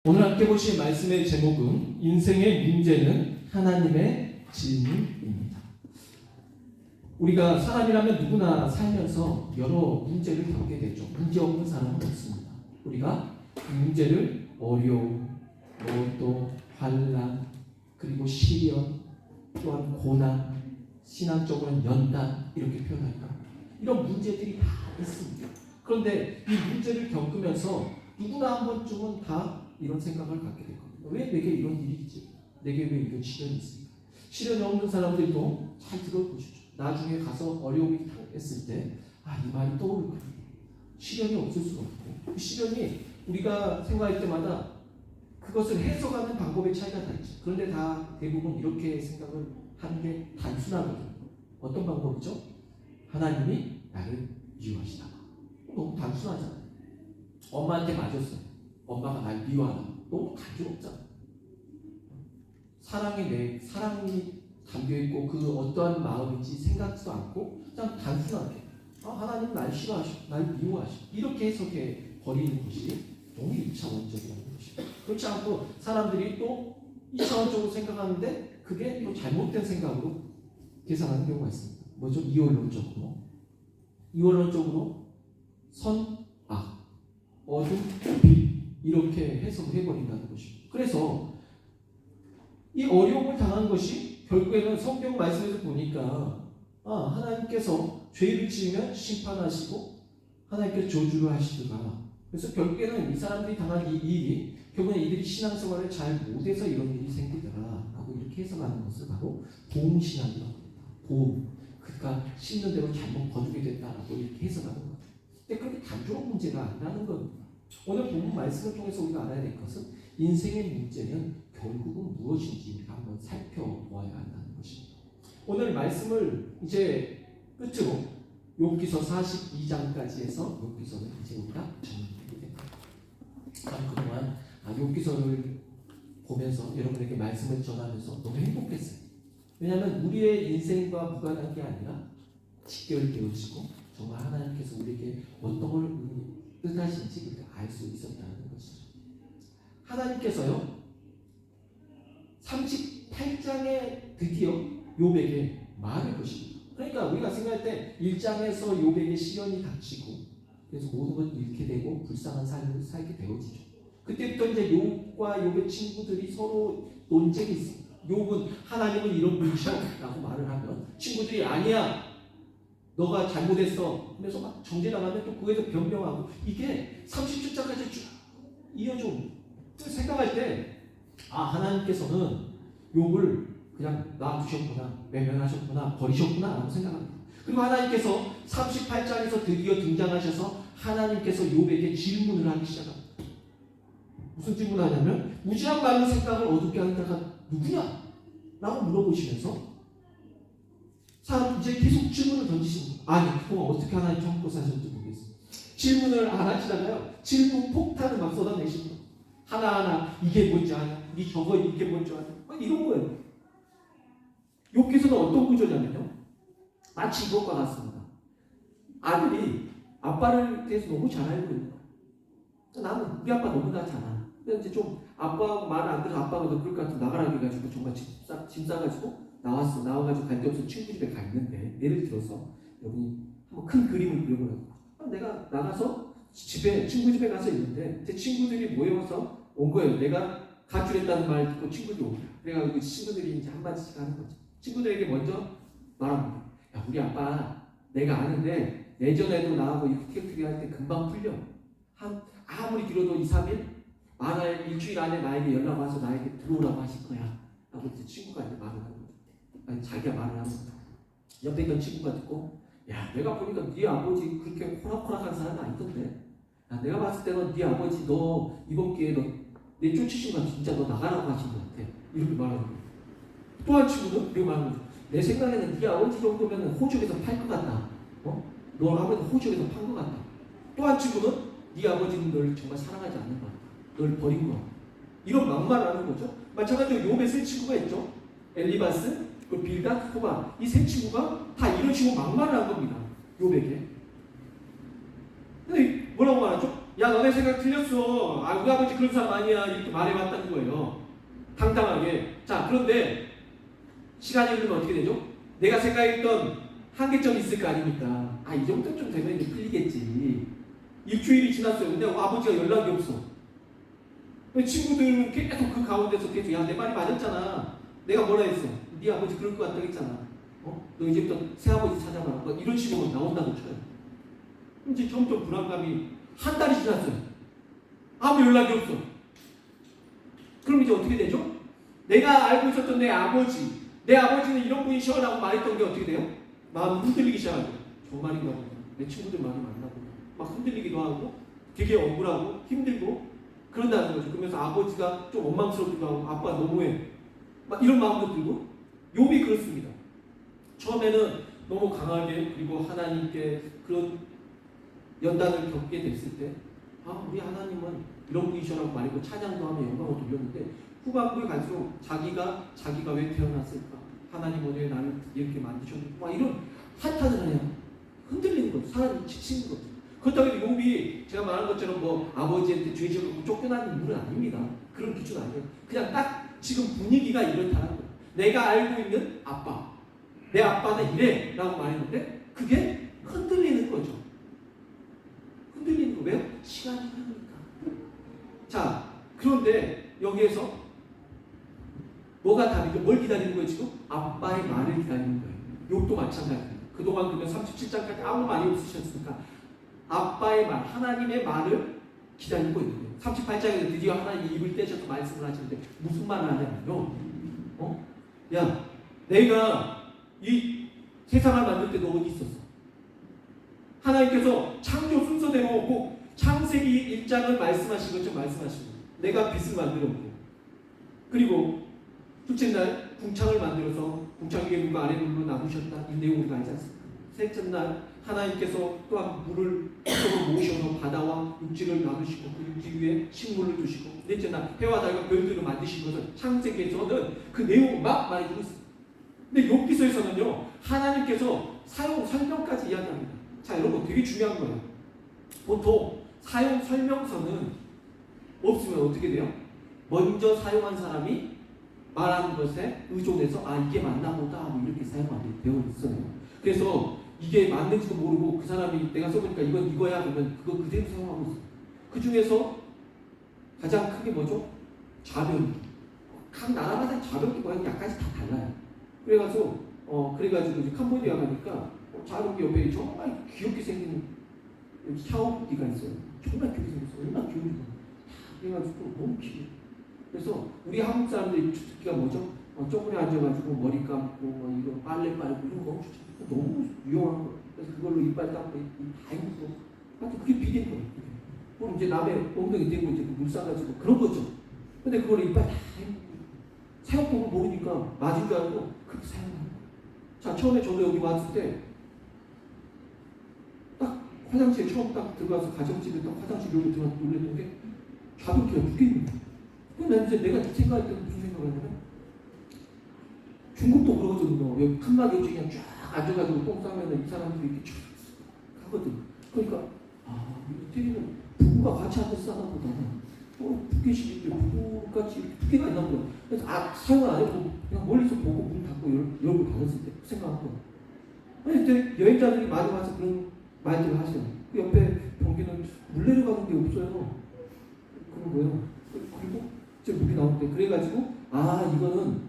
오늘 함께 보실 말씀의 제목은 인생의 문제는 하나님의 질문입니다. 우리가 사람이라면 누구나 살면서 여러 문제를 겪게 되죠. 문제 없는 사람은 없습니다. 우리가 그 문제를 어려움, 또 환난, 그리고 시련, 또한 고난, 신앙적으로는 연단 이렇게 표현할까? 이런 문제들이 다 있습니다. 그런데 이 문제를 겪으면서 누구나 한 번쯤은 다 이런 생각을 갖게 될 겁니다. 왜 내게 이런 일이 있지? 내게 왜 이런 시련이 있습니까? 시련이 없는 사람들도 잘 들어보시죠. 나중에 가서 어려움이 당했을 때, 이 말이 떠오를 거예요. 시련이 없을 수가 없고, 그 시련이 우리가 생각할 때마다 그것을 해석하는 방법의 차이가 다 있죠. 그런데 다 대부분 이렇게 생각을 하는 게 단순하거든요. 어떤 방법이죠? 하나님이 나를 미워하시다. 너무 단순하잖아요. 엄마한테 맞았어요. 엄마가 날 미워하다. 너무 단조롭잖아. 사랑이 담겨있고 그 어떠한 마음인지 생각지도 않고 그냥 단순하게 하나님 날 싫어하시고 날 미워하시고 이렇게 해석해 버리는 것이 너무 1차원적이라는 것입니다. 그렇지 않고 사람들이 또 2차원적으로 생각하는데 그게 또 잘못된 생각으로 계산하는 경우가 있습니다. 뭐죠? 이원론적으로 선, 악, 어둠, 빛 이렇게 해석을 해버린다는 것입니다. 그래서 이 어려움을 당한 것이 결국에는 성경 말씀에서 보니까 하나님께서 죄를 지으면 심판하시고 하나님께서 저주를 하시더라. 그래서 결국에는 이 사람들이 당한 이 일이 결국에는 이들이 신앙생활을 잘 못해서 이런 일이 생기더라 라고 이렇게 해석하는 것을 바로 보험신앙이라고 합니다. 보험. 그가 심는 대로 잘못 거두게 됐다라고 이렇게 해석하는 거예요. 근데 그렇게 단조로운 문제가 아니라는 겁니다. 오늘 본문 말씀을 통해서 우리가 알아야 될 것은 인생의 문제는 결국은 무엇인지 우리가 한번 살펴보아야 한다는 것입니다. 오늘 말씀을 이제 끝으로 욥기서 42장까지 해서 욥기서는 이제 우리가 정리하게 됩니다. 그동안 욥기서를 보면서 여러분에게 말씀을 전하면서 너무 행복했어요. 왜냐하면 우리의 인생과 무관한 게 아니라 직결되어지고 정말 하나님께서 우리에게 어떤 걸 뜻하신지 우리가 알 수 있었다는 것이죠. 하나님께서요 38장에 드디어 욥에게 말을 것입니다. 그러니까 우리가 생각할 때 1장에서 욥에게 시련이 닥치고 그래서 모든 걸 잃게 되고 불쌍한 삶을 살게 되어지죠. 그때부터 이제 욥과 욥의 친구들이 서로 논쟁이 있습니다. 욥은 하나님은 이런 분이셔라고 말을 하면 친구들이 아니야 너가 잘못했어 하면서 막 정죄당하면 또 그거에서 변명하고 이게 37장까지 쭉 이어져 옵니다. 생각할 때 하나님께서는 욥을 그냥 놔두셨구나 외면하셨구나 버리셨구나 라고 생각합니다. 그리고 하나님께서 38장에서 드디어 등장하셔서 하나님께서 욥에게 질문을 하기 시작합니다. 무슨 질문을 하냐면 무지한 많은 생각을 어둡게 하는 자가 누구냐? 라고 물어보시면서 이제 계속 질문을 던지십니다. 그동안 어떻게 하나님 참고 사셨는지 모르겠어요. 질문을 안 하시다가요. 질문 폭탄을 막 쏟아내십니다. 하나하나 이게 뭔지 아냐? 이게 뭔지 아냐? 이런 거예요. 욥기서는 어떤 구조냐면요. 마치 이것과 같습니다. 아들이 아빠를 대해서 너무 잘 알고 있는 거예요. 나는 우리 아빠 너무나 잘 알아. 근데 이제 좀 아빠하고 말 안 들어서 아빠가 너 그럴 것 같으면 나가라고 해가지고 정말 짐 싸가지고 나와가지고 갈 데 없어 친구 집에 가 있는데 예를 들어서 여러분이 한번 큰 그림을 그려보라고. 내가 나가서 친구 집에 가서 있는데 제 친구들이 모여서 온 거예요. 내가 가출했다는 말 듣고 친구들이 오고 그래가지고 그 친구들이 이제 한마디씩 하는 거죠. 친구들에게 먼저 말합니다. 야 우리 아빠 내가 아는데 예전에도 나하고 이렇게 할 때 금방 풀려. 아무리 길어도 2, 3일 말할 일주일 안에 나에게 연락 와서 나에게 들어오라고 하실 거야. 하고 이제 친구가 이제 말을 하는 거죠. 자기가 말을 하는 거죠. 옆에 있던 친구가 듣고 야 내가 보니까 네 아버지 그렇게 호락호락한 사람은 아니던데. 야 내가 봤을 때는 네 아버지 너 이번 기회에 너 내쫓으신 건 진짜 너 나가라고 하신 것 같아. 이렇게 말하는 거예요. 또 한 친구는 이렇게 말하는 거죠. 내 생각에는 네 아버지 정도면 호주에서 팔 것 같다. 너 아버지 호주에서 판 것 같다. 또 한 친구는 네 아버지는 널 정말 사랑하지 않는 것 같다. 널 버린 것 같다. 이런 막말을 하는 거죠. 마찬가지로 욥의 세 친구가 있죠. 엘리바스, 빌닷, 호바. 이 세 친구가 다 이런 식으로 막말을 한 겁니다. 욥에게. 근데 뭐라고 말하죠? 야 너네 생각 틀렸어. 아 우리 아버지 그런 사람 아니야. 이렇게 말해봤다는 거예요. 당당하게. 자 그런데 시간이 흐르면 어떻게 되죠? 내가 생각했던 한계점이 있을 거 아닙니까? 아 이 정도쯤 되면 이제 풀리겠지. 일주일이 지났어요. 근데 아버지가 연락이 없어. 친구들은 계속 그 가운데서 계속 야 내 말이 맞았잖아. 내가 뭐라 했어? 네 아버지 그럴 것 같다고 했잖아. 너 이제부터 새아버지 찾아봐라. 뭐 이런 식으로 나온다고 쳐요. 이제 점점 불안감이 한 달이 지났어요. 아무 연락이 없어. 그럼 이제 어떻게 되죠? 내가 알고 있었던 내 아버지는 이런 분이셔라고 말했던 게 어떻게 돼요? 마음이 흔들리기 시작하죠. 저 말인가 보다. 내 친구들 많이 만나고 막 흔들리기도 하고 되게 억울하고 힘들고 그런다는 거죠. 그러면서 아버지가 좀 원망스럽기도 하고 아빠 너무해. 막 이런 마음도 들고 욥이 그렇습니다. 처음에는 너무 강하게 그리고 하나님께 그런 연단을 겪게 됐을 때 우리 하나님은 이런 분이셔라고 말했고 찬양도 하며 영광을 돌렸는데 후반부에 갈수록 자기가 왜 태어났을까? 하나님 오늘 나를 이렇게 만드셨는가? 막 이런 한탄을 해요. 흔들리는 거죠. 사람이 지치는 거죠. 그렇다고 해서 욥이 제가 말한 것처럼 뭐 아버지한테 죄지고 쫓겨나는 인물은 아닙니다. 그런 기준 아니에요. 그냥 딱 지금 분위기가 이렇다는 거예요. 내가 알고 있는 아빠, 내 아빠는 이래 라고 말했는데 그게 흔들리는 거죠. 흔들리는 거 왜요? 시간이 흐르니까. 자, 그런데 여기에서 뭐가 답이죠? 뭘 기다리는 거예요 지금? 아빠의 말을 기다리는 거예요. 욥도 마찬가지입니다. 그동안 그러면 37장까지 아무 말이 없으셨으니까 아빠의 말, 하나님의 말을 기다리고 있는 거예요. 38장에서 드디어 하나님이 입을 떼셔서 말씀을 하시는데 무슨 말을 하냐면요. 야, 내가 이 세상을 만들 때 너 어디 있었어? 하나님께서 창조 순서대로 꼭 창세기 1장을 말씀하신 것처럼 말씀하시고 내가 빛을 만들었고 그리고 둘째 날 궁창을 만들어서 궁창 위에 물과 아래 물로 나누셨다. 이 내용 우리가 알지 않습니까? 셋째 날 하나님께서 또한 물을 이쪽으로 모으셔서 바다와 육지를 나누시고 그 육지 위에 식물을 두시고 넷째 날 해와 달과 별들을 만드신 것을 창세기에서는 그 내용을 막 말해주고 있습니다. 근데 욥기서에서는요 하나님께서 사용 설명까지 이야기합니다. 자 여러분 되게 중요한 거예요. 보통 사용 설명서는 없으면 어떻게 돼요? 먼저 사용한 사람이 말하는 것에 의존해서 이게 맞나 보다 하고 이렇게 사용하게 되어 있어요. 그래서 이게 맞는지도 모르고 그 사람이 내가 써보니까 이건 이거야 그러면 그거 그대로 사용하고 있어요. 그 중에서 가장 크게 뭐죠? 좌변기. 각 나라마다 좌변기 모양이 약간씩 다 달라요. 그래가지고 이제 캄보디아 가니까 좌변기 옆에 정말 귀엽게 생긴 샤워기가 있어요. 정말 귀엽게 생겼어요. 얼마나 귀여운지. 그래가지고 너무 귀여워. 그래서 우리 한국 사람들이 주특기가 뭐죠? 쪼그려 앉아가지고 머리 감고 이거 빨래 빨고 이런 거 너무 유용한 거. 그래서 그걸로 이빨 닦고 다 해먹고. 하여튼 그게 비계인 거예요. 그럼 이제 남의 엉덩이 대고 이제 물 싸가지고 그런 거죠. 근데 그걸 이빨 다 해먹고. 사용법을 모르니까 맞은 줄 알고 그렇게 사용하는 거예요. 자, 처음에 저도 여기 왔을 때 딱 화장실에 처음 딱 들어가서 가정집에 딱 화장실 여기 들어가서 놀랬던 게 좌변기가 두 개 있는 거예요. 그럼 이제 내가 생각할 때는 무슨 생각을 하냐면 중국도 그러거든요. 여기 칸막 옆에 그냥 쫙 앉아가지고 똥 싸면 이 사람들이 이렇게 쫙 하거든. 그러니까 이태리는 부부가 같이 앉아서 싸나 보다. 부계시기 때문에 부부같이 이렇게 두 개가 있나 보다. 그래서 사용을 안 해도 그냥 멀리서 보고 문 닫고 열고 닫았을 때 생각한 거야. 아니 이제 여행자들이 많이 와서 그런 말들을 하셔요. 그 옆에 변기는 물 내려가는 게 없어요. 그런 거예요. 그리고 이제 물이 나올 때 그래가지고 이거는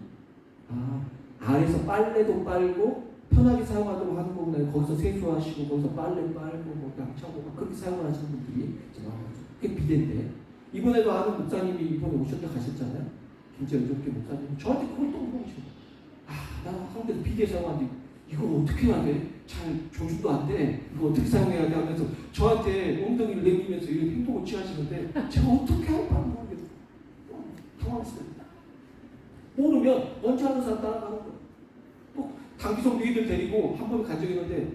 아래서 빨래도 빨고 편하게 사용하도록 하는 거구나. 거기서 세수하시고 거기서 빨래 빨고 뭐 양치하고 그렇게 사용을 하시는 분들이 그게 비대인데 이번에도 아는 목사님이 이번에 오셨다 가셨잖아요. 김재현 좋게 목사님 저한테 그걸 또 물어보시고 나 한국에서 비대 사용하는데 이걸 어떻게 해야 돼? 잘 조준도 안 돼. 이거 어떻게 사용해야 돼? 하면서 저한테 엉덩이를 내밀면서 이런 행동을 취하시는데 제가 어떻게 할까 모르겠어요. 당황했습니다. 모르면 먼저 하는 사람 따라가는 거예요. 또 단기성 애들 데리고 한 번 간 적이 있는데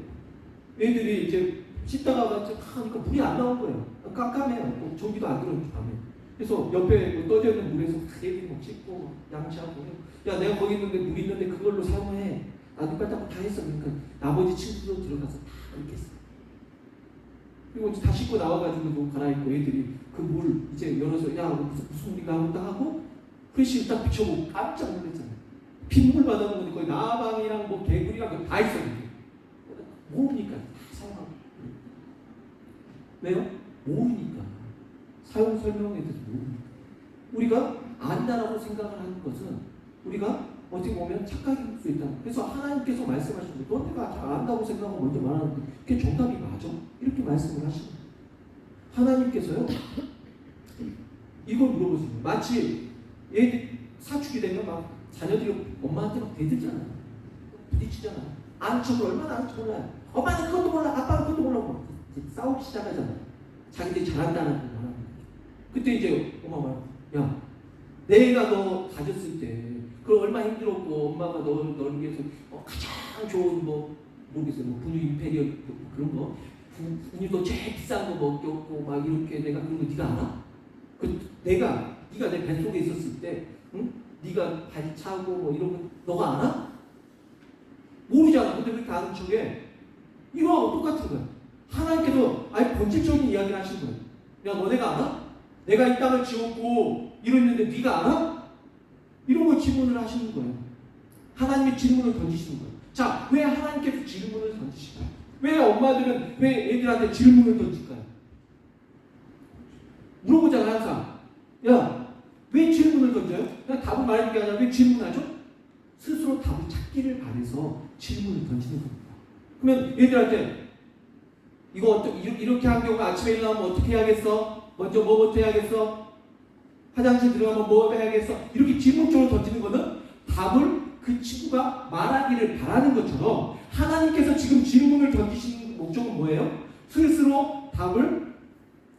애들이 이제 씻다가 하니까 물이 안 나온 거예요. 깜깜해요. 전기도 안 들어오는 밤에. 그래서 옆에 떠져 있는 물에서 애들이 막 씻고 양치하고 야 내가 거기 있는데 물 있는데 그걸로 사용해. 나도 빨리 다 했어. 그러니까 나머지 친구도 들어가서 다 그렇게 했어. 그리고 이제 다 씻고 나와가지고 옷 갈아입고 애들이 그 물 이제 열어서 야 무슨 일인가 하고 글씨 딱 비춰보고 깜짝 놀랐잖아요. 빗물 받아먹는 거의 나방이랑 뭐 개구리랑 다 있어요. 모르니까 다 사용하고. 왜요? 모르니까. 사용 설명에 대해서 모르니까. 우리가 안다라고 생각을 하는 것은 우리가 어떻게 보면 착각일 수 있다. 그래서 하나님께서 말씀하시는 거, 너 내가 잘 안다고 생각하고 먼저 말하는데 그게 정답이 맞아? 이렇게 말씀을 하시는 거예요. 하나님께서요, 이걸 물어보세요. 마치 애들 사춘기 되면 막 자녀들이 엄마한테 막 대들잖아요. 부딪히잖아요. 아는 척을 얼마나 아는 척 몰라요. 엄마는 그것도 몰라, 아빠는 그것도 몰라고 싸우기 시작하잖아요. 자기들이 잘한다는 걸 말하는 거죠. 그때 이제 엄마가 야, 내가 너 가졌을 때 그럼 얼마나 힘들었고 엄마가 너를 위해서 가장 좋은 모르겠어요. 분유 임페리어 그런 거 분유도 제일 비싼 거 먹였고 막 이렇게 내가 그런 거 네가 알아? 네가 내 뱃속에 있었을 때 응? 네가 발이 차고 뭐 이런 거 너가 알아? 모르잖아. 근데 그렇게 아는 척에 이거하고 똑같은 거야. 하나님께서 아예 본질적인 이야기를 하신 거예요. 야, 너네가 알아? 내가 이 땅을 지었고 이랬는데 네가 알아? 이런 걸 질문을 하시는 거예요. 하나님의 질문을 던지시는 거예요. 자, 왜 하나님께서 질문을 던지실까요? 왜 엄마들은 왜 애들한테 질문을 던질까요? 물어보잖아요, 항상. 야, 왜 질문을 던져요? 그냥 답을 말하는 게 아니라 왜 질문하죠? 스스로 답을 찾기를 바라서 질문을 던지는 겁니다. 그러면 애들한테 이거 이렇게 한 경우 아침에 일어나면 어떻게 해야겠어? 먼저 뭐부터 해야겠어? 화장실 들어가면 뭐 해야겠어? 이렇게 질문적으로 던지는 거는 답을 그 친구가 말하기를 바라는 것처럼 하나님께서 지금 질문을 던지시는 목적은 뭐예요? 스스로 답을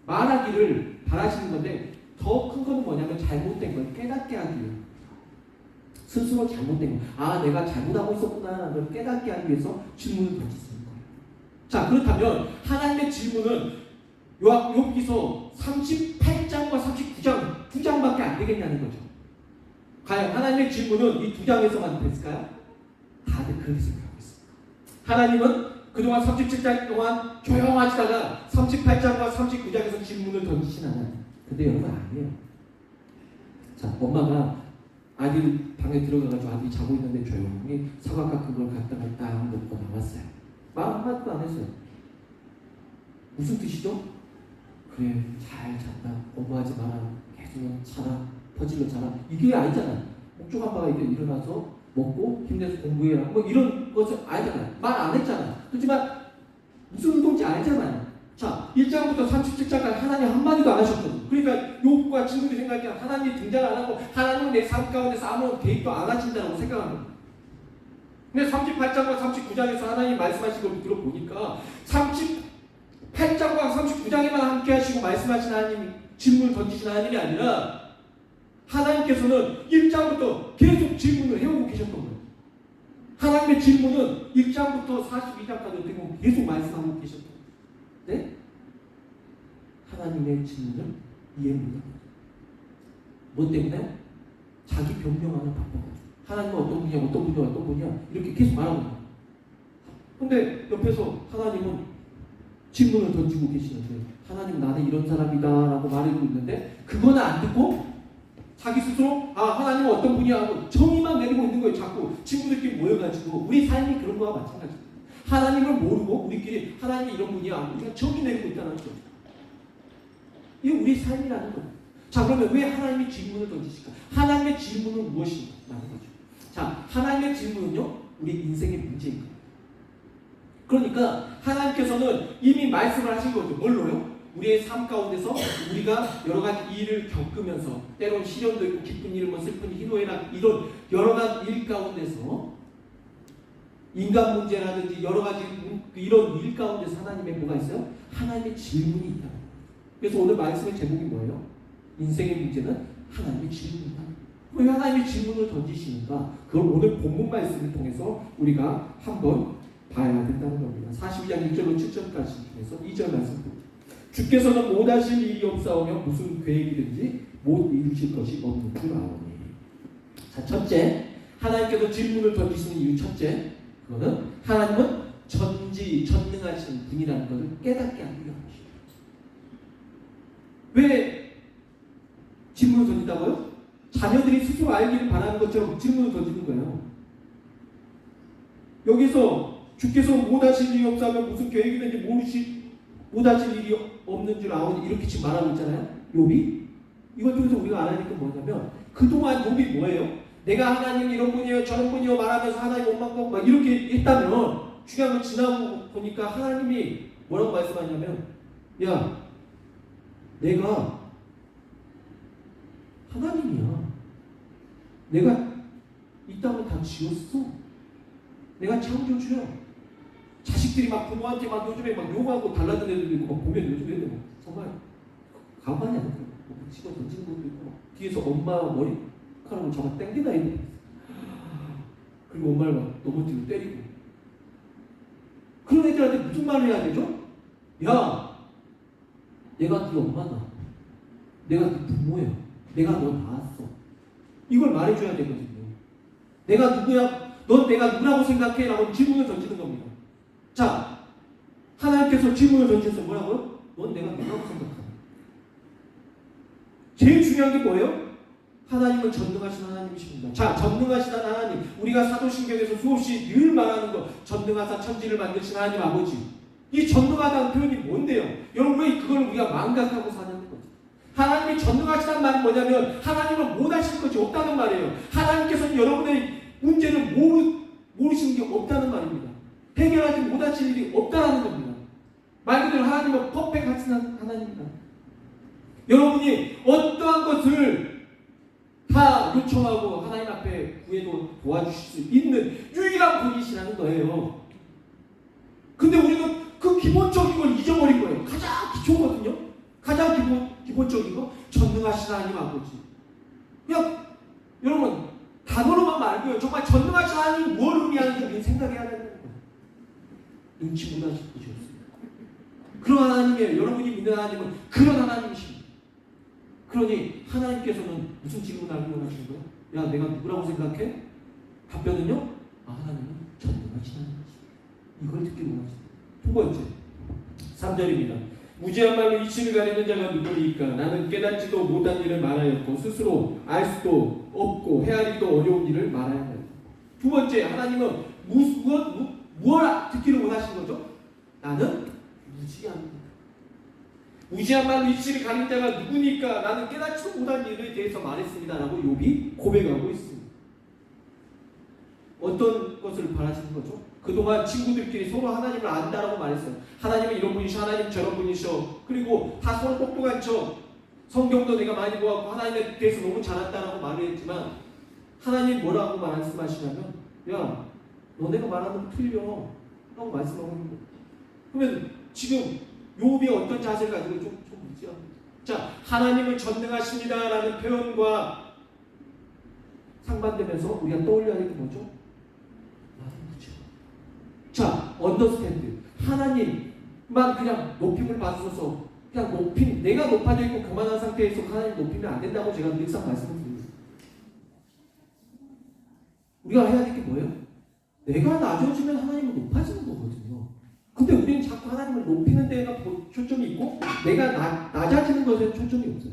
말하기를 바라시는 건데 더 큰 건 뭐냐면 잘못된 걸 깨닫게 하기 위해서 스스로 잘못된 거. 아, 내가 잘못하고 있었구나. 를 깨닫게 하기 위해서 질문을 던지시는 거예요. 자, 그렇다면 하나님의 질문은 욥기서 38장과 39장 두 장밖에 안 되겠냐는 거죠. 과연 하나님의 질문은 이 두 장에서만 됐을까요? 다들 그렇게 생각하고 있습니다. 하나님은 그동안 37장 동안 조용하시다가 38장과 39장에서 질문을 던지신 하나님. 근데 여러분 아니에요. 자, 엄마가 아들 방에 들어가가지고 아들이 자고 있는데 조용히 사과 깎은 걸 갖다가 딱 놓고 나왔어요. 말 한마디도 안 했어요. 무슨 뜻이죠? 그래, 잘 잤다. 공부하지 마라. 계속 자라. 퍼질러 자라. 이게 아니잖아. 목적한 바가 이제 일어나서 먹고 힘내서 공부해라. 뭐 이런 것을 알잖아요. 말 안 했잖아요. 그렇지만 무슨 운동인지 알잖아요. 자, 1장부터 37장까지 하나님 한마디도 안 하셨거든요. 그러니까 욥과 친구들이 생각해 하나님이 등장 안 하고 하나님은 내 삶 가운데서 아무런 개입도 안 하신다고 생각하는 거예요. 근데 38장과 39장에서 하나님 말씀하신 걸 들어보니까 38장과 39장에만 함께 하시고 말씀하신 하나님, 질문을 던지신 하나님이 아니라 하나님께서는 1장부터 계속 질문을 해오고 계셨던 거예요. 하나님의 질문은 1장부터 42장까지 어떻게 보면 계속 말씀하고 계셨던 거예요. 네? 하나님의 질문을 이해 못합니다. 뭐 때문에? 자기 변명하는 바빠가지고 하나님은 어떤 분이야 이렇게 계속 말하고 있어요. 근데 옆에서 하나님은 질문을 던지고 계시는데 하나님 나는 이런 사람이다 라고 말하고 있는데 그거는 안 듣고 자기 스스로 하나님은 어떤 분이야 하고 정의만 내리고 있는 거예요. 자꾸 친구들끼리 모여가지고 우리 삶이 그런 거와 마찬가지예요. 하나님을 모르고 우리끼리 하나님이 이런 분이야 우리가 정의 내리고 있다는 거죠. 이게 우리 삶이라는 거예요. 자, 그러면 왜 하나님이 질문을 던지실까? 하나님의 질문은 무엇인가? 라는 거죠. 자, 하나님의 질문은요 우리 인생의 문제인 거예요. 그러니까 하나님께서는 이미 말씀을 하신 거죠. 뭘로요? 우리의 삶 가운데서 우리가 여러 가지 일을 겪으면서 때로는 시련도 있고 기쁜 일, 슬픈 희노애락 이런 여러 가지 일 가운데서 인간 문제라든지 여러 가지 이런 일 가운데서 하나님의 뭐가 있어요? 하나님의 질문이 있다. 그래서 오늘 말씀의 제목이 뭐예요? 인생의 문제는 하나님의 질문이다. 왜 하나님의 질문을 던지시는가? 그걸 오늘 본문 말씀을 통해서 우리가 한번 봐야 된다는 겁니다. 42장 1절로 7절까지 중에서 2절 말씀 봅니다. 주께서는 못하실 일이 없사오며 무슨 계획이든지 못 이루실 것이 없는 줄 아오니. 자, 첫째, 하나님께서 질문을 던지시는 이유 첫째, 그거는 하나님은 전능하신 분이라는 것을 깨닫게 하기 위함이죠. 왜 질문을 던진다고요? 자녀들이 스스로 알기를 바라는 것처럼 질문을 던지는 거예요. 여기서 주께서 못하실 일이 없다면 무슨 계획이든지 못하실 일이 없는 줄 아오니 이렇게 지금 말하고 있잖아요. 욥이. 이것 중에서 우리가 알아야 될 건 뭐냐면 그동안 욥이 뭐예요? 내가 하나님 이런 분이에요 저런 분이요 말하면서 하나님 원망하고 막 이렇게 했다면 중요한 건 지나고 보니까 하나님이 뭐라고 말씀하냐면 야 내가 하나님이야. 내가 이 땅을 다 지었어. 내가 창조주야. 자식들이 막 부모한테 막 요즘에 막 욕하고 달라든 애들도 있고 막 보면 요즘 애들 막 정말 가만히 안 돼. 집어 던지는 것도 있고 뒤에서 엄마 머리카락을 잡아 당기다 있는 그리고 엄마를 막 넘어뜨리고 때리고 그런 애들한테 무슨 말을 해야 되죠? 야 내가 네 엄마다. 내가 네 부모야. 내가 너 낳았어. 이걸 말해줘야 되거든요. 내가 누구야? 넌 내가 누구라고 생각해? 라고 질문을 던지는 겁니다. 자, 하나님께서 질문을 던져서 뭐라고요? 넌 내가 누구라고 생각하냐? 제일 중요한 게 뭐예요? 하나님은 전능하신 하나님이십니다. 자, 전능하신 하나님. 우리가 사도신경에서 수없이 늘 말하는 거 전능하사 천지를 만드신 하나님 아버지. 이 전능하다는 표현이 뭔데요? 여러분 왜 그걸 우리가 망각하고 사냐는 거죠. 하나님이 전능하시다는 말은 뭐냐면 하나님은 못하실 것이 없다는 말이에요. 하나님께서는 여러분의 문제를 모르시는 게 없다는 말입니다. 해결하지 못하실 일이 없다는 겁니다. 말 그대로 하나님은 퍼펙트하신 하나님입니다. 여러분이 어떠한 것을 다 요청하고 하나님 앞에 구해도 도와주실 수 있는 유일한 분이시라는 거예요. 근데 우리는 그 기본적인 걸 잊어버린 거예요. 가장 기초거든요. 가장 기본적인 거 전능하신 하나님 아버지. 그냥 여러분 단어로만 말고요. 정말 전능하신 하나님이 뭘 의미하는지 우리는 생각해야 되는 거예요. 눈치 못 하실 것이 없습니다. 그런 하나님이에요. 여러분이 믿는 하나님은 그런 하나님이십니다. 그러니 하나님께서는 무슨 질문을 하시는 거예요? 야 내가 누구라고 생각해? 답변은요? 하나님은 전능하신 하나님이십니다. 이걸 듣기 원하십니다. 두 번째 3절입니다. 무지한 말로 이치를 가리는 자가 누구니까 나는 깨닫지도 못한 일을 말하였고 스스로 알 수도 없고 헤아리기도 어려운 일을 말하였다. 두 번째 하나님은 무엇 듣기를 원하시는 거죠? 나는 무지합니다. 무지한 말로 이치를 가리는 자가 누구니까 나는 깨닫지도 못한 일에 대해서 말했습니다 라고 욥이 고백하고 있습니다. 어떤 것을 바라시는 거죠? 그동안 친구들끼리 서로 하나님을 안다라고 말했어요. 하나님은 이런 분이셔, 하나님 저런 분이셔. 그리고 다 서로 똑똑한 척. 성경도 내가 많이 보았고 하나님에 대해서 너무 잘한다라고 말을 했지만 하나님 뭐라고 말씀하시냐면 야, 너네가 말하는 거 틀려 라고 말씀하고 있는 거예요. 그러면 지금 욥이 어떤 자세를 가지고 좀 무지합니다. 자, 하나님은 전능하십니다라는 표현과 상반되면서 우리가 떠올려야 할 게 뭐죠? 자, 언더스탠드. 하나님만 그냥 높임을 받으셔서 그냥 내가 높아져 있고 그만한 상태에서 하나님 높이면 안 된다고 제가 늘상 말씀을 드립니다. 우리가 해야 될 게 뭐예요? 내가 낮아지면 하나님은 높아지는 거거든요. 근데 우리는 자꾸 하나님을 높이는 데가 초점이 있고 내가 낮아지는 것에 초점이 없어요.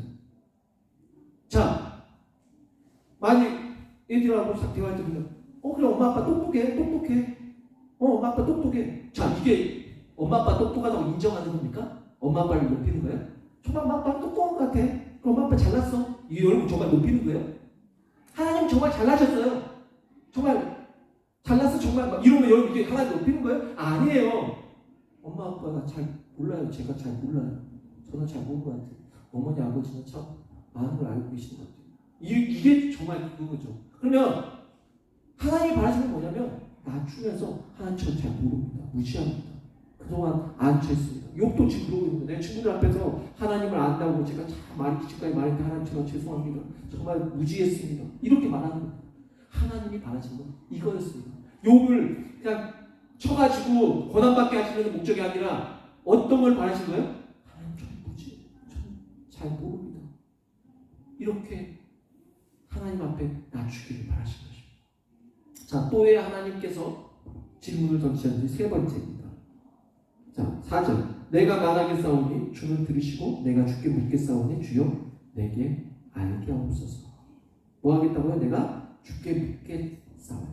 자, 만약 애들하고 대화할 때 보면 그래 엄마 아빠 똑똑해. 엄마 아빠 똑똑해. 자, 이게 엄마 아빠 똑똑하다고 인정하는 겁니까? 엄마 아빠를 높이는 거예요? 정말 엄마 아빠는 똑똑한 것 같아. 그럼 엄마 아빠 잘났어. 이게 여러분 정말 높이는 거예요? 하나님 정말 잘나셨어요. 정말 잘났어 정말 막 이러면 여러분 이게 하나님 높이는 거예요? 아니에요. 엄마 아빠가 잘 몰라요. 제가 잘 몰라요. 저는 잘 모르는 것 같아요. 어머니 아버지는 참 많은 걸 알고 계시는 것 같아요. 이게 정말 그거죠. 그러면 하나님이 바라시는 건 뭐냐면 낮추면서 하나님 저는 잘 모릅니다. 무시합니다. 그동안 안 쳤습니다. 욥도 지금 그러고 있는데 내 친구들 앞에서 하나님을 안다고 제가 참 지금까지 말했는데 하나님 제가 죄송합니다. 정말 무지했습니다. 이렇게 말하는 거예요. 하나님이 바라시는 건 이거였습니다. 욥을 그냥 쳐가지고 고난받게 하시는 목적이 아니라 어떤 걸 바라신 거예요? 하나님 전 뭐지? 전 잘 모릅니다. 이렇게 하나님 앞에 낮추기를 바라신 것입니다. 자, 또 왜 하나님께서 질문을 던지셨는지 세 번째입니다. 자, 4절. 내가 말하게 싸우니 주는 들으시고 내가 주께 묻게 싸우니 주여 내게 알게 하옵소서. 뭐 하겠다고요? 내가 주께 묻게 싸우니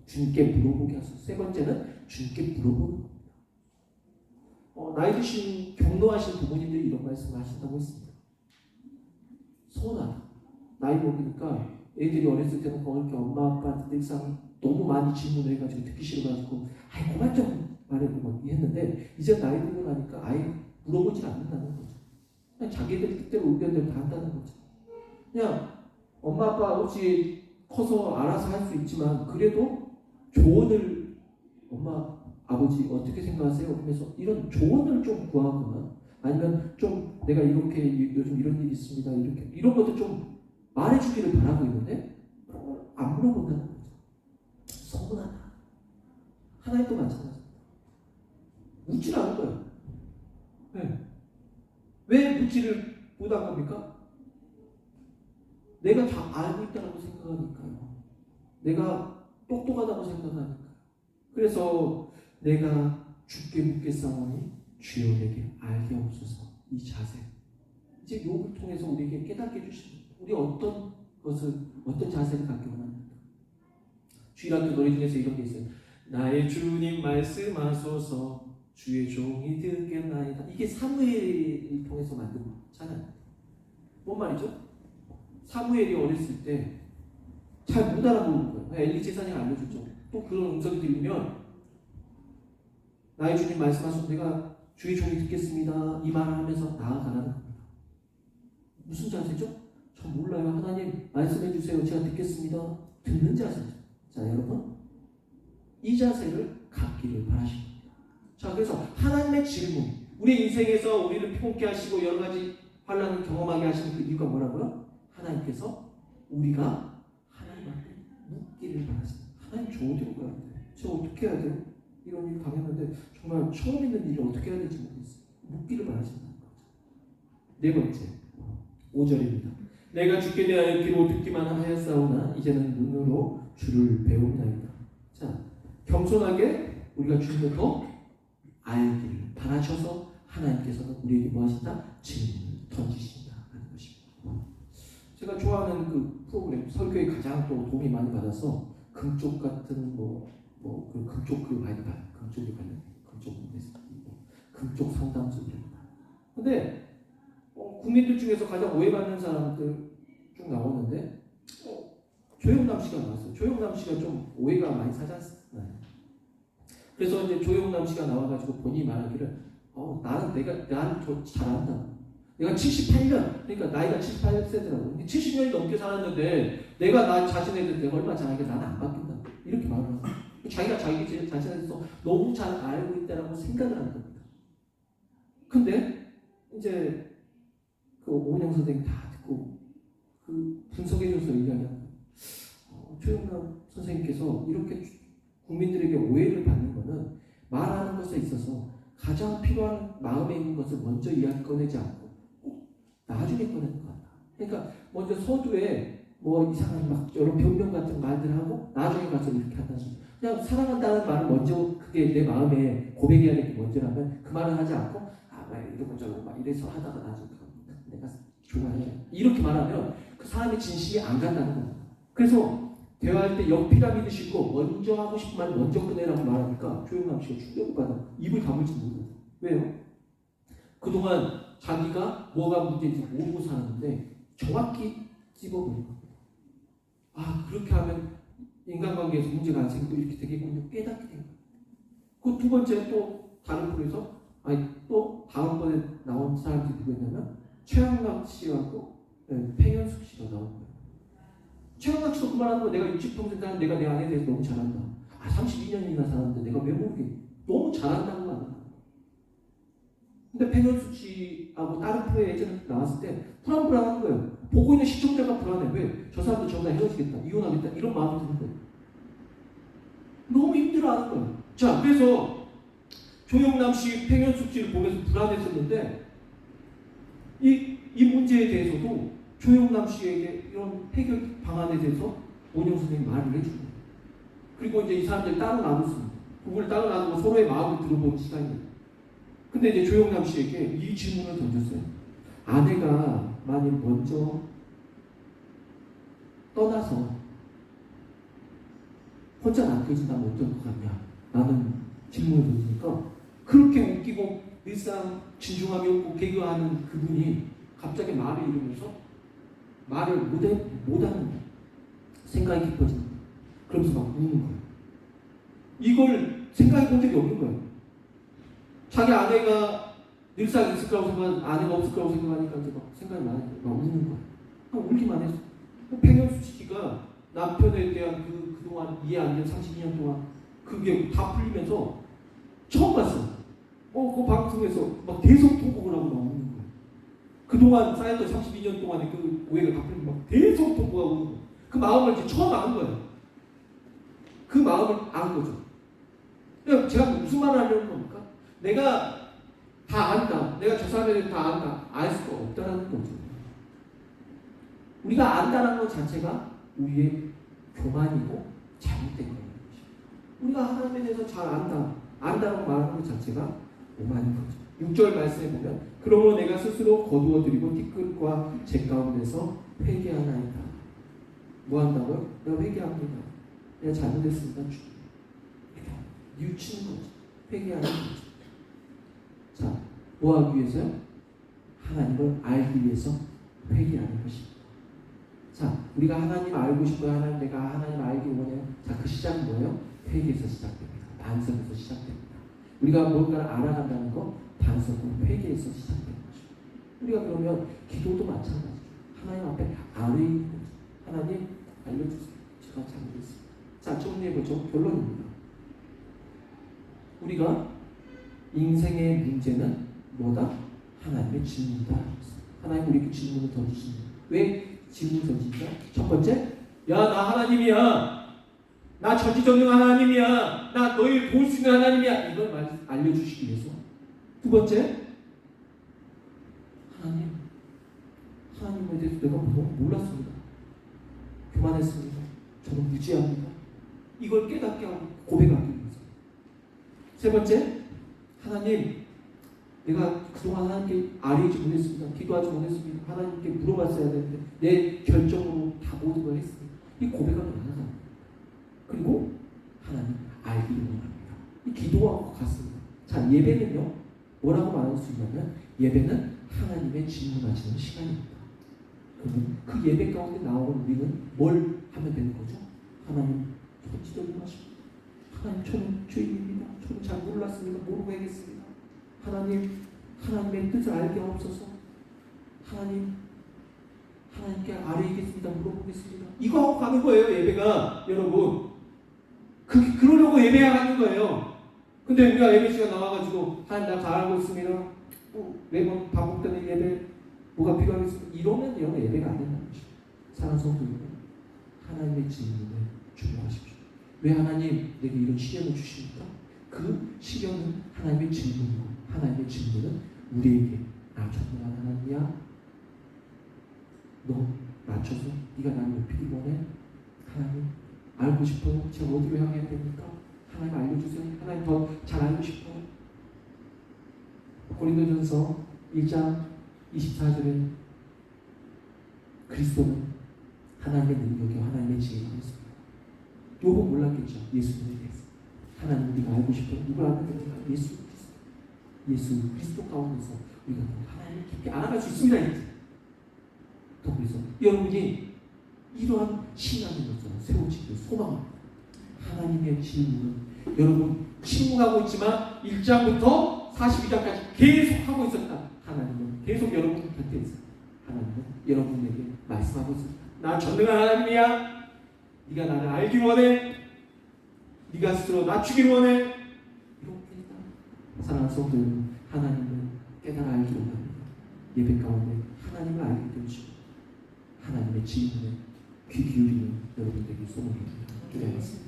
주님께 물어보게 하소서. 세 번째는 주님께 물어보는 겁니다. 나이 드신 경로하신 부모님들이 이런 말씀을 하신다고 했습니다. 서운하다. 나이 먹으니까 애들이 어렸을 때는 그렇게 엄마 아빠한테 늘상 너무 많이 질문을 해가지고 듣기 싫어가지고 아이 그만 좀 말해보고 했는데 이제 나이 들고 나니까 아예 물어보지 않는다는 거죠. 그냥 자기들 뜻대로 의견대로 다 한다는 거죠. 그냥 엄마 아빠 혹시 커서 알아서 할 수 있지만 그래도 조언을 엄마 아버지 어떻게 생각하세요? 하면서 이런 조언을 좀 구하거나 아니면 좀 내가 이렇게 요즘 이런 일이 있습니다. 이렇게 이런 것도 좀 말해주기를 바라고 있는데 안 물어본다는 거죠. 서운하다. 하나님도 마찬가지입니다. 묻질 않은 거예요. 네. 왜 묻지를 못한 겁니까? 내가 다 알고 있다고 생각하니까요. 내가 똑똑하다고 생각하니까요. 그래서 내가 주께 묻게 싸우니 주여 내게 알게 하옵소서. 이 자세. 이제 욥을 통해서 우리에게 깨닫게 해주십니다. 우리 어떤 자세를 갖기 원합니까? 주일학교 노래 중에서 이런 게 있어요. 나의 주님 말씀하소서 주의 종이 듣겠나이다. 이게 사무엘을 통해서 만든 찬양. 뭔 말이죠? 사무엘이 어렸을 때 잘 못 알아보는 거예요. 엘리 제사장이 알려줬죠. 또 그런 음성이 들리면 나의 주님 말씀하셔서 내가 주의 종이 듣겠습니다. 이 말을 하면서 나아가라는 겁니다. 무슨 자세죠? 저 몰라요. 하나님 말씀해 주세요. 제가 듣겠습니다. 듣는 자세죠. 자, 여러분 이 자세를 갖기를 바라십니다. 자, 그래서 하나님의 질문, 우리 인생에서 우리를 피곤케 하시고 여러 가지 환난을 경험하게 하시는 그 이유가 뭐라고요? 하나님께서 우리가 하나님한테 묻기를 바라십니다. 하나님 저 어디로 가야 돼? 저 어떻게 해야 돼요? 이런 일 당했는데 정말 처음 있는 일을 어떻게 해야 될지 모르겠어요. 묻기를 바라신다는 거죠. 네 번째, 5절입니다. 내가 주께 대하여 귀로 듣기만 하였사오나 이제는 눈으로 주를 배웁나이다. 자, 겸손하게 우리가 주님을 더 알기를 바라셔서 하나님께서는 우리에게 뭐 하신다? 질문을 던지신다 하는 것입니다. 제가 좋아하는 그 프로그램 설교에 가장 또 도움이 많이 받아서 금쪽 같은 그 금쪽 그 많이 봐요. 금쪽이 관련 금쪽 상담소 이런 거. 근데 국민들 중에서 가장 오해받는 사람들 쭉 나오는데 조영남 씨가 나왔어요. 조영남 씨가 좀 오해가 많이 사지 않습니까? 그래서 이제 조영남 씨가 나와가지고 본인이 말하기를 나는 더 잘한다. 내가 78년, 그러니까 나이가 78세더라고. 70년이 넘게 살았는데 내가 나 자신에 대해서 내가 얼마나 잘하게 나는 안 바뀐다. 이렇게 말을 하고 자기가 자기 자신에 대해서 너무 잘 알고 있다라고 생각을 하는 겁니다. 근데 이제 그 오은영 선생님 다 듣고 그 분석해줘서 얘기하면 조영남 선생님께서 이렇게 국민들에게 오해를 받는 것은 말하는 것에 있어서 가장 필요한 마음에 있는 것을 먼저 이야기 꺼내지 않고 꼭 나중에 꺼내는 것 같다. 그러니까 먼저 서두에 뭐 이상한 막 여러 변명 같은 말들 하고 나중에 가서 이렇게 한다는 거죠. 그냥 사랑한다는 말을 먼저 그게 내 마음에 고백해야 될 게 먼저라면 그 말을 하지 않고 이러고 저러고 막 이래서 하다가 나중에 내가 좋아해 이렇게 말하면 그 사람의 진심이 안 간다는 겁니다. 그래서 대화할 때 역피라미드 싣고 먼저 하고 싶은 말 먼저 꺼내라고 말하니까 조영남 씨가 충격을 받아 입을 다물지 못해요. 왜요? 그동안 자기가 뭐가 문제인지 모르고 살았는데 정확히 찝어버린 겁니다. 그렇게 하면 인간관계에서 문제가 안 생기고 이렇게 되겠군요. 깨닫게 된 거예요. 그 두 번째 또 다른 프로에서 또 다음번에 나온 사람들이 누구였냐면 최양락 씨하고 팽현숙 씨가 나온 거예요. 최양락 씨도 그 말하는 거 내가 60평생 사는 내가 내 아내에 대해서 너무 잘한다. 32년이나 살았는데 내가 왜 모르게 너무 잘한다고 하는 거예요. 근데 팽현숙 씨하고 다른 프로에 예전에 나왔을 때 불안불안한 거예요. 보고 있는 시청자가 불안해. 왜? 저 사람도 저보다 헤어지겠다. 이혼하겠다. 이런 마음이 드는 거예요. 너무 힘들어하는 거예요. 자, 그래서 조영남 씨, 팽현숙 씨를 보면서 불안했었는데 이 문제에 대해서도 조영남 씨에게 이런 해결 방안에 대해서 원영 선생님이 말을 해주는 거예요. 그리고 이제 이 사람들 따로 나눴습니다. 부부를 따로 놔두고 서로의 마음을 들어보는 시간이에요. 근데 이제 조영남 씨에게 이 질문을 던졌어요. 아내가 만약 먼저 떠나서 혼자 남겨진다면 어떨 것 같냐? 라는 질문을 던지니까 그렇게 웃기고 늘상 진중함이 없고 개그하는 그분이 갑자기 말을 잃으면서 말을 못하는 생각이 깊어지는 거예요. 그러면서 막 우는 거예요. 이걸 생각해 본 적이 없는 거예요. 자기 아내가 늘상 있을 거라고 생각하는 아내가 없을 거라고 생각하니까 이제 막 생각이 많이 막 우는 거예요. 그냥 울기만 해서. 백현수 씨가 남편에 대한 그동안 이해 안 된 32년 동안 그게 다 풀리면서 처음 봤어요. 그 방송에서 막 대성통곡을 하고 막 우는 거예요. 그동안 쌓였던 32년 동안의 그 오해가 다 풀리면 막 대성통곡하고 우는 거예요. 그 마음을 이제 처음 아는 거예요. 그 마음을 아는 거죠. 그러니까 제가 무슨 말을 하려는 겁니까? 내가 다 안다. 내가 저 사람에 대해 다 안다. 알 수가 없다라는 거죠. 우리가 안다는 것 자체가 우리의 교만이고 잘못된 거예요. 우리가 하나님에 대해서 잘 안다고 말하는 것 자체가 오만인 거죠. 6절 말씀에 보면 그러므로 내가 스스로 거두어드리고 티끌과 제 가운데서 회개하나이다. 뭐 한다고요? 내가 회개합니다. 내가 잘못했습니다. 뉘우치는 거죠. 회개하는 거죠. 자, 뭐 하기 위해서요? 하나님을 알기 위해서 회개하는 것입니다. 자, 우리가 하나님 알고 싶어요. 내가 하나님 알기 원해요. 자, 그 시작은 뭐예요? 회개에서 시작됩니다. 반성에서 시작됩니다. 우리가 뭔가를 알아간다는 거 반성과 회개에서 시작되는 거죠. 우리가 그러면 기도도 마찬가지죠. 하나님 앞에 아뢰 있는 거죠. 하나님 알려주세요. 제가 잘못했습니다. 자, 정리해보죠. 결론입니다. 우리가 인생의 문제는 뭐다? 하나님의 질문이다. 하나님 우리에게 질문을 던지십니다. 왜 질문을 던지죠? 첫 번째, 야, 나 하나님이야. 나 전지전능한 하나님이야. 나 너희를 도울 수 있는 하나님이야. 이걸 알려주시기 위해서. 두 번째, 하나님에 대해서 내가 몰랐습니다. 교만했습니다. 저는 무지합니다. 이걸 깨닫게 하고 고백하기 위해서. 세 번째, 하나님, 내가 그동안 하나님께 아뢰지 못했습니다. 기도하지 못했습니다. 하나님께 물어봤어야 되는데 내 결정으로 다 모든 걸 했습니다. 이 고백하면 하나가. 그리고 하나님 알기를 원합니다. 이 기도하고 같습니다. 자, 예배는요, 뭐라고 말할 수 있냐면 예배는 하나님의 질문하시는 시간입니다. 그러면 그 예배 가운데 나오는 우리는 뭘 하면 되는 거죠? 하나님, 저는 지도하십니다. 하나님, 저는 죄인입니다. 저는 잘 몰랐습니다. 모르고 해겠습니다. 하나님, 하나님의 뜻을 알게 하옵소서. 하나님께 아뢰겠습니다. 물어보겠습니다. 이거 하고 가는 거예요, 예배가. 여러분, 그러려고 예배하는 거예요. 근데 우리가 예배 시간 나와가지고 하나님 나 잘하고 있습니다. 매번 반복되는 예배 뭐가 필요하겠습니까? 이러면 예배가 안 된다는 것이죠. 사랑하는 성도 여러분, 하나님의 질문을 주목하십시오. 왜 하나님 내게 이런 시련을 주십니까? 그 시련은 하나님의 질문이고 하나님의 질문은 우리에게 나 전능한 하나님이야. 너 맞춰서 네가 나를 높이기 원해? 하나님 알고 싶어요. 제가 어디로 향해야 됩니까? 하나님 알려주세요. 하나님 더 잘 알고 싶어요. 고린도전서 1장 24절에 그리스도는 하나님의 능력이요 하나님의 지혜가 있습니다. 요번 몰랐겠죠. 예수님에 대해서. 하나님 우리가 알고 싶어요. 누굴 알면 됩니까? 예수 그리스도 가운데서 우리가 하나님을 깊이 알아갈 수 있습니다. 더 그래서 여러분이 이러한 신앙을 세워지길 소망합니다. 하나님의 질문은 여러분 침묵하고 있지만 1장부터 42장까지 계속 하고 있었다. 하나님은 계속 여러분 곁에 있어요. 하나님은 여러분에게 말씀하고 있습니다. 나 전능한 하나님이야. 네가 나를 알기 원해. 네가 스스로 낮추길 원해. 이렇게 사랑하는 성도 여러분, 하나님을 깨달아 알기 원합니다. 예배 가운데 하나님을 알게 되시고 하나님의 질문에 귀 기울이는 여러분들에게 소망입니다. 기도하겠습니다.